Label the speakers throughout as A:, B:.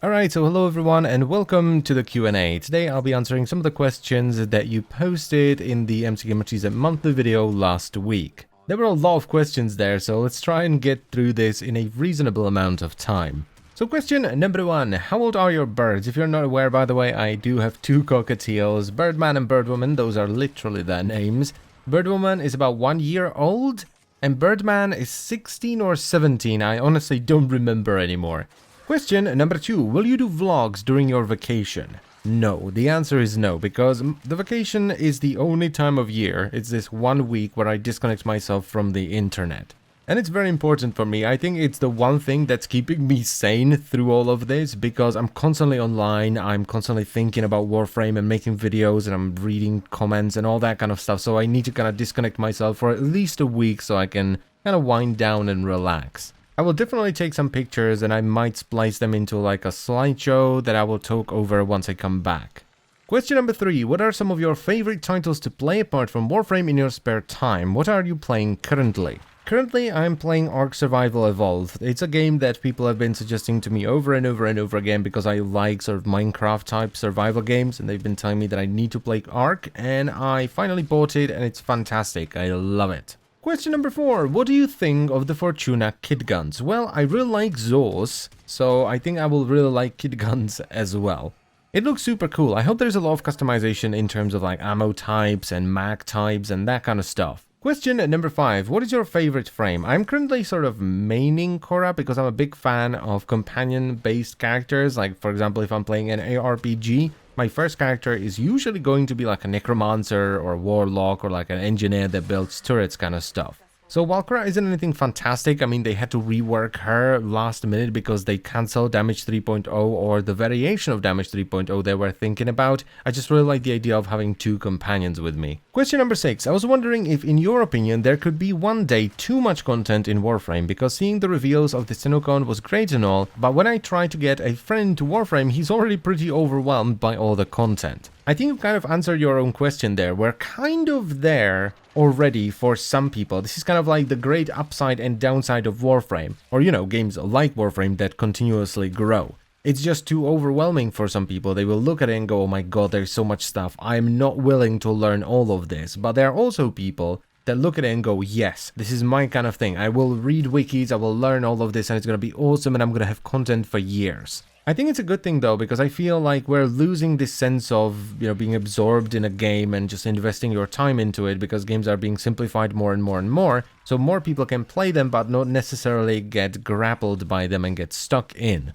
A: Alright, so hello everyone and welcome to the Q&A. Today I'll be answering some of the questions that you posted in the MCGamerCZ monthly video last week. There were a lot of questions there, so let's try and get through this in a reasonable amount of time. So question number 1, how old are your birds? If you're not aware, by the way, I do have two cockatiels, Birdman and Birdwoman. Those are literally their names. Birdwoman is about 1 year old and Birdman is 16 or 17, I honestly don't remember anymore. Question number 2, will you do vlogs during your vacation? No, the answer is no, because the vacation is the only time of year, it's this 1 week where I disconnect myself from the internet. And it's very important for me. I think it's the one thing that's keeping me sane through all of this, because I'm constantly online, I'm constantly thinking about Warframe and making videos, and I'm reading comments and all that kind of stuff, so I need to kind of disconnect myself for at least a week so I can kind of wind down and relax. I will definitely take some pictures and I might splice them into like a slideshow that I will talk over once I come back. Question number 3, what are some of your favorite titles to play apart from Warframe in your spare time? What are you playing currently? Currently, I'm playing Ark Survival Evolved. It's a game that people have been suggesting to me over and over and over again because I like sort of Minecraft type survival games, and they've been telling me that I need to play Ark, and I finally bought it and it's fantastic. I love it. Question number 4, what do you think of the Fortuna kit guns? Well, I really like Zos, so I think I will really like kit guns as well. It looks super cool. I hope there's a lot of customization in terms of like ammo types and mag types and that kind of stuff. Question number 5, what is your favorite frame? I'm currently sort of maining Korra because I'm a big fan of companion-based characters. Like, for example, if I'm playing an ARPG, my first character is usually going to be like a necromancer or a warlock or like an engineer that builds turrets kind of stuff. So while Korra isn't anything fantastic, I mean, they had to rework her last minute because they cancelled Damage 3.0 or the variation of Damage 3.0 they were thinking about. I just really like the idea of having two companions with me. Question number 6. I was wondering if, in your opinion, there could be one day too much content in Warframe, because seeing the reveals of the Sinocon was great and all, but when I try to get a friend to Warframe, he's already pretty overwhelmed by all the content. I think you've kind of answered your own question there. We're kind of there already for some people. This is kind of like the great upside and downside of Warframe, or you know, games like Warframe that continuously grow. It's just too overwhelming for some people. They will look at it and go, oh my god, there's so much stuff. I'm not willing to learn all of this. But there are also people that look at it and go, yes, this is my kind of thing. I will read wikis, I will learn all of this, and it's going to be awesome, and I'm going to have content for years. I think it's a good thing though, because I feel like we're losing this sense of, you know, being absorbed in a game and just investing your time into it, because games are being simplified more and more and more, so more people can play them but not necessarily get grappled by them and get stuck in.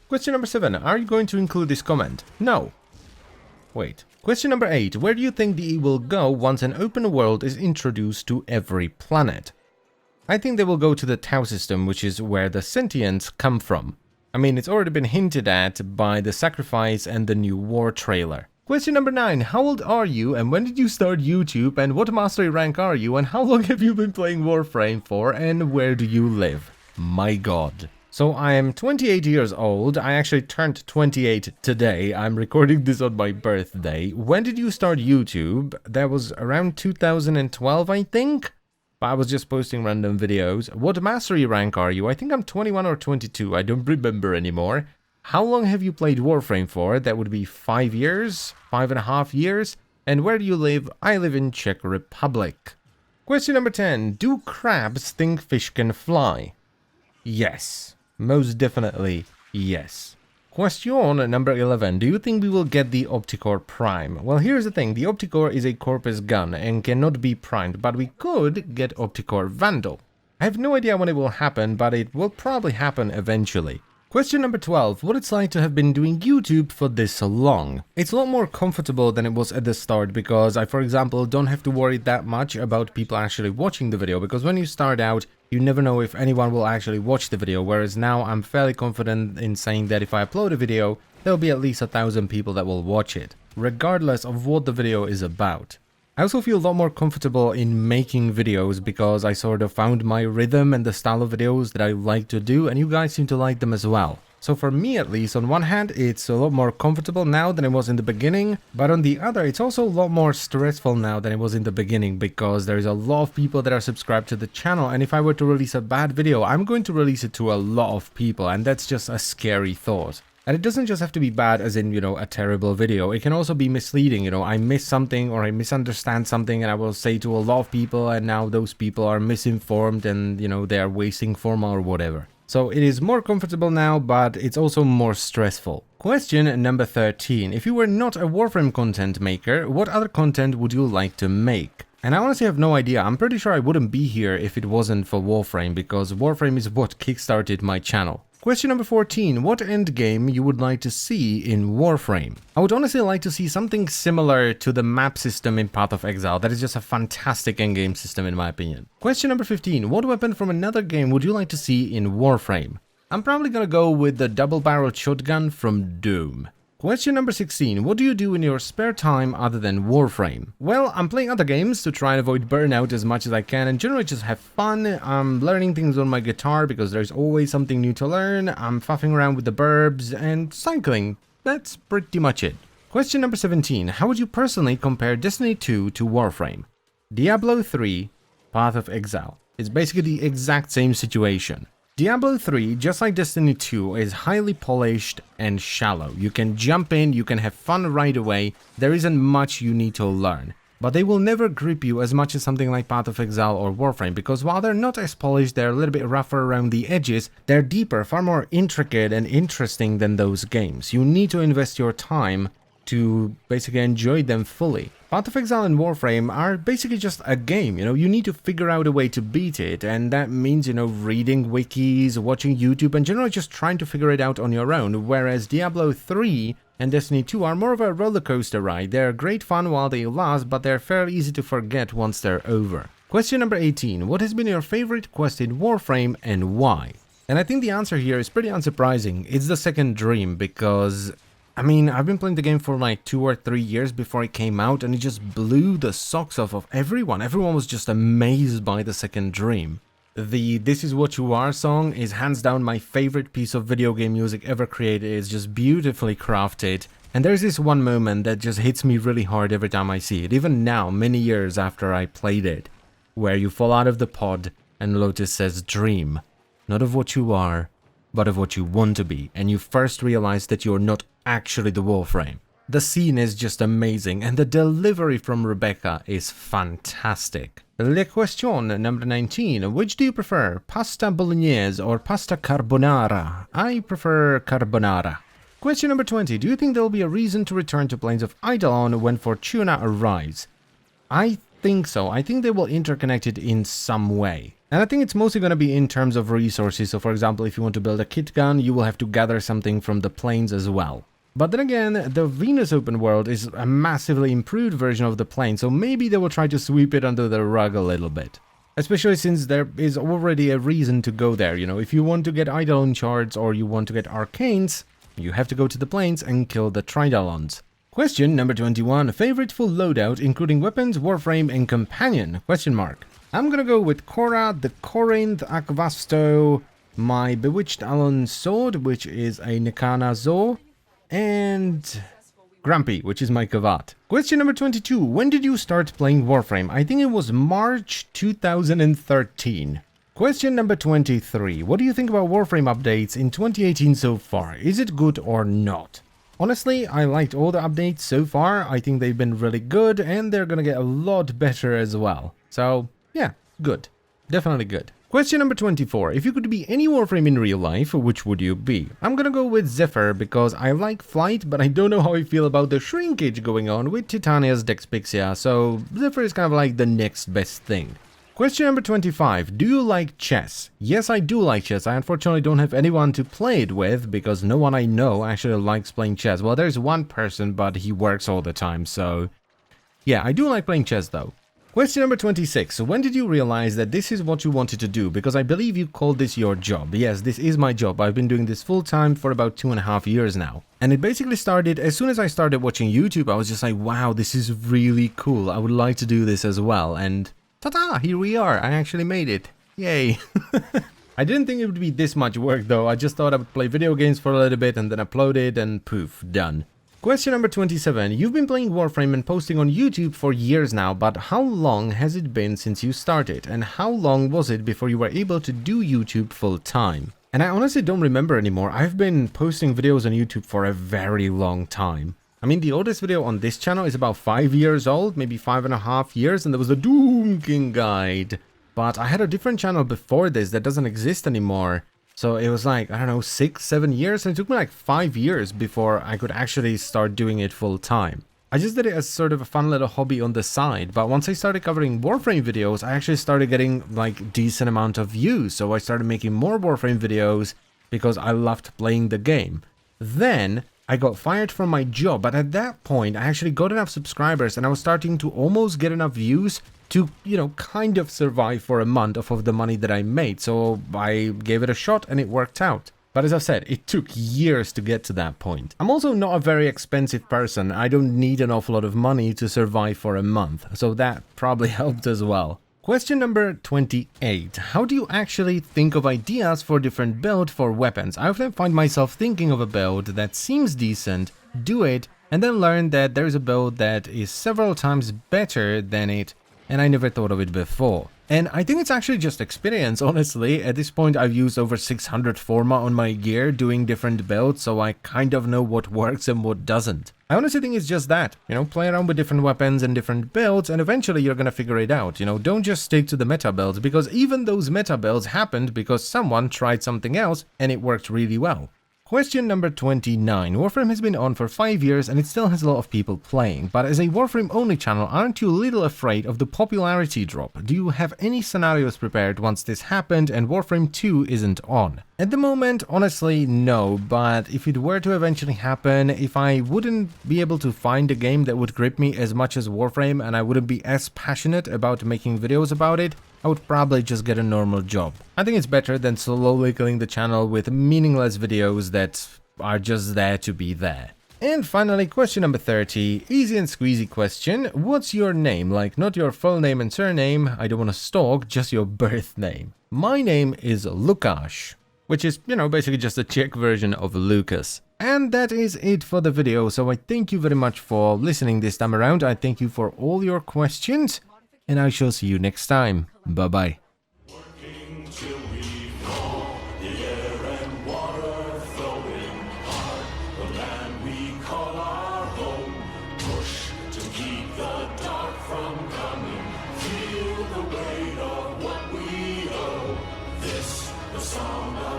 A: Question number 7, are you going to include this comment? No. Wait. Question number 8, where do you think the E will go once an open world is introduced to every planet? I think they will go to the Tau system, which is where the sentients come from. I mean, it's already been hinted at by the sacrifice and the new war trailer. Question number 9, how old are you and when did you start YouTube and what mastery rank are you and how long have you been playing Warframe for and where do you live? My god. So I am 28 years old. I actually turned 28 today. I'm recording this on my birthday. When did you start YouTube? That was around 2012, I think? But I was just posting random videos. What mastery rank are you? I think I'm 21 or 22, I don't remember anymore. How long have you played Warframe for? That would be 5 years, 5.5 years. And where do you live? I live in Czech Republic. Question number 10. Do crabs think fish can fly? Yes, most definitely yes. Question number 11. Do you think we will get the Opticore Prime? Well, here's the thing. The Opticore is a Corpus gun and cannot be primed, but we could get Opticore Vandal. I have no idea when it will happen, but it will probably happen eventually. Question number 12. What it's like to have been doing YouTube for this long? It's a lot more comfortable than it was at the start, because I, for example, don't have to worry that much about people actually watching the video, because when you start out, you never know if anyone will actually watch the video, whereas now I'm fairly confident in saying that if I upload a video, there'll be at least 1,000 people that will watch it, regardless of what the video is about. I also feel a lot more comfortable in making videos because I sort of found my rhythm and the style of videos that I like to do, and you guys seem to like them as well. So for me at least, on one hand, it's a lot more comfortable now than it was in the beginning, but on the other, it's also a lot more stressful now than it was in the beginning, because there's a lot of people that are subscribed to the channel, and if I were to release a bad video, I'm going to release it to a lot of people, and that's just a scary thought. And it doesn't just have to be bad as in, a terrible video. It can also be misleading, I miss something or I misunderstand something and I will say to a lot of people and now those people are misinformed and, they are wasting form or whatever. So it is more comfortable now, but it's also more stressful. Question number 13. If you were not a Warframe content maker, what other content would you like to make? And I honestly have no idea. I'm pretty sure I wouldn't be here if it wasn't for Warframe, because Warframe is what kickstarted my channel. Question number 14. What endgame you would like to see in Warframe? I would honestly like to see something similar to the map system in Path of Exile. That is just a fantastic endgame system in my opinion. Question number 15. What weapon from another game would you like to see in Warframe? I'm probably gonna go with the double-barreled shotgun from Doom. Question number 16. What do you do in your spare time other than Warframe? Well, I'm playing other games to try and avoid burnout as much as I can and generally just have fun. I'm learning things on my guitar because there's always something new to learn. I'm faffing around with the burbs and cycling. That's pretty much it. Question number 17. How would you personally compare Destiny 2 to Warframe? Diablo 3, Path of Exile. It's basically the exact same situation. Diablo 3, just like Destiny 2, is highly polished and shallow. You can jump in, you can have fun right away, there isn't much you need to learn. But they will never grip you as much as something like Path of Exile or Warframe, because while they're not as polished, they're a little bit rougher around the edges, they're deeper, far more intricate and interesting than those games. You need to invest your time to basically enjoy them fully. Path of Exile and Warframe are basically just a game, you need to figure out a way to beat it, and that means, reading wikis, watching YouTube, and generally just trying to figure it out on your own, whereas Diablo 3 and Destiny 2 are more of a roller coaster ride. They're great fun while they last, but they're fairly easy to forget once they're over. Question number 18. What has been your favorite quest in Warframe and why? And I think the answer here is pretty unsurprising. It's the Second Dream, because I've been playing the game for like 2 or 3 years before it came out, and it just blew the socks off of everyone. Everyone was just amazed by the Second Dream. The This Is What You Are song is hands down my favorite piece of video game music ever created. It's just beautifully crafted. And there's this one moment that just hits me really hard every time I see it, even now, many years after I played it, where you fall out of the pod and Lotus says, "Dream, not of what you are, but of what you want to be," and you first realize that you're not actually the Warframe. The scene is just amazing, and the delivery from Rebecca is fantastic. Le question number 19. Which do you prefer, pasta bolognese or pasta carbonara? I prefer carbonara. Question number 20. Do you think there will be a reason to return to Plains of Eidolon when Fortuna arrives? I think so. I think they will interconnect it in some way. And I think it's mostly going to be in terms of resources. So for example, if you want to build a kit gun, you will have to gather something from the plains as well. But then again, the Venus open world is a massively improved version of the plane, so maybe they will try to sweep it under the rug a little bit. Especially since there is already a reason to go there, if you want to get Eidolon shards or you want to get arcanes, you have to go to the plains and kill the Tridolons. Question number 21. Favorite full loadout, including weapons, Warframe, and companion? Question mark. I'm gonna go with Korra, the Corinth Akvasto, my Bewitched Alon sword, which is a Nekana Zo, and Grumpy, which is my Kavat. Question number 22. When did you start playing Warframe? I think it was March 2013. Question number 23. What do you think about Warframe updates in 2018 so far? Is it good or not? Honestly, I liked all the updates so far. I think they've been really good, and they're gonna get a lot better as well. So, yeah, good. Definitely good. Question number 24. If you could be any Warframe in real life, which would you be? I'm gonna go with Zephyr because I like flight, but I don't know how I feel about the shrinkage going on with Titania's Dexpixia, so Zephyr is kind of like the next best thing. Question number 25. Do you like chess? Yes, I do like chess. I unfortunately don't have anyone to play it with because no one I know actually likes playing chess. Well, there's one person, but he works all the time, so yeah, I do like playing chess though. Question number 26. When did you realize that this is what you wanted to do? Because I believe you called this your job. Yes, this is my job. I've been doing this full time for about 2.5 years now. And it basically started, as soon as I started watching YouTube, I was just like, wow, this is really cool. I would like to do this as well. And ta-da, here we are. I actually made it. Yay. I didn't think it would be this much work though. I just thought I would play video games for a little bit and then upload it and poof, done. Question number 27. You've been playing Warframe and posting on YouTube for years now, but how long has it been since you started? And how long was it before you were able to do YouTube full time? And I honestly don't remember anymore. I've been posting videos on YouTube for a very long time. I mean, the oldest video on this channel is about 5 years old, maybe 5.5 years, and there was the Doom King guide. But I had a different channel before this that doesn't exist anymore. So it was like, I don't know, 6, 7 years, and it took me like 5 years before I could actually start doing it full time. I just did it as sort of a fun little hobby on the side, but once I started covering Warframe videos, I actually started getting like decent amount of views, so I started making more Warframe videos because I loved playing the game. Then I got fired from my job, but at that point I actually got enough subscribers and I was starting to almost get enough views to, kind of survive for a month off of the money that I made, so I gave it a shot and it worked out. But as I've said, it took years to get to that point. I'm also not a very expensive person. I don't need an awful lot of money to survive for a month, so that probably helped as well. Question number 28. How do you actually think of ideas for different builds for weapons? I often find myself thinking of a build that seems decent, do it, and then learn that there is a build that is several times better than it, and I never thought of it before. And I think it's actually just experience, honestly. At this point, I've used over 600 forma on my gear doing different builds, so I kind of know what works and what doesn't. I honestly think it's just that, play around with different weapons and different builds, and eventually you're gonna figure it out. Don't just stick to the meta builds, because even those meta builds happened because someone tried something else and it worked really well. Question number 29. Warframe has been on for 5 years and it still has a lot of people playing, but as a Warframe only channel, aren't you a little afraid of the popularity drop? Do you have any scenarios prepared once this happened and Warframe 2 isn't on? At the moment, honestly, no, but if it were to eventually happen, if I wouldn't be able to find a game that would grip me as much as Warframe and I wouldn't be as passionate about making videos about it, I would probably just get a normal job. I think it's better than slowly killing the channel with meaningless videos that are just there to be there. And finally, question number 30, easy and squeezy question. What's your name? Like, not your full name and surname, I don't want to stalk, just your birth name. My name is Lukasz, which is, basically just a Czech version of Lucas. And that is it for the video, so I thank you very much for listening this time around. I thank you for all your questions, and I shall see you next time. Bye-bye.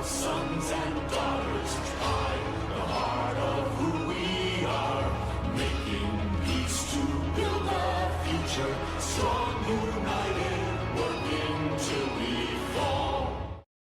B: Sons and daughters, I, the heart of who we are, making peace to build a future strong, united.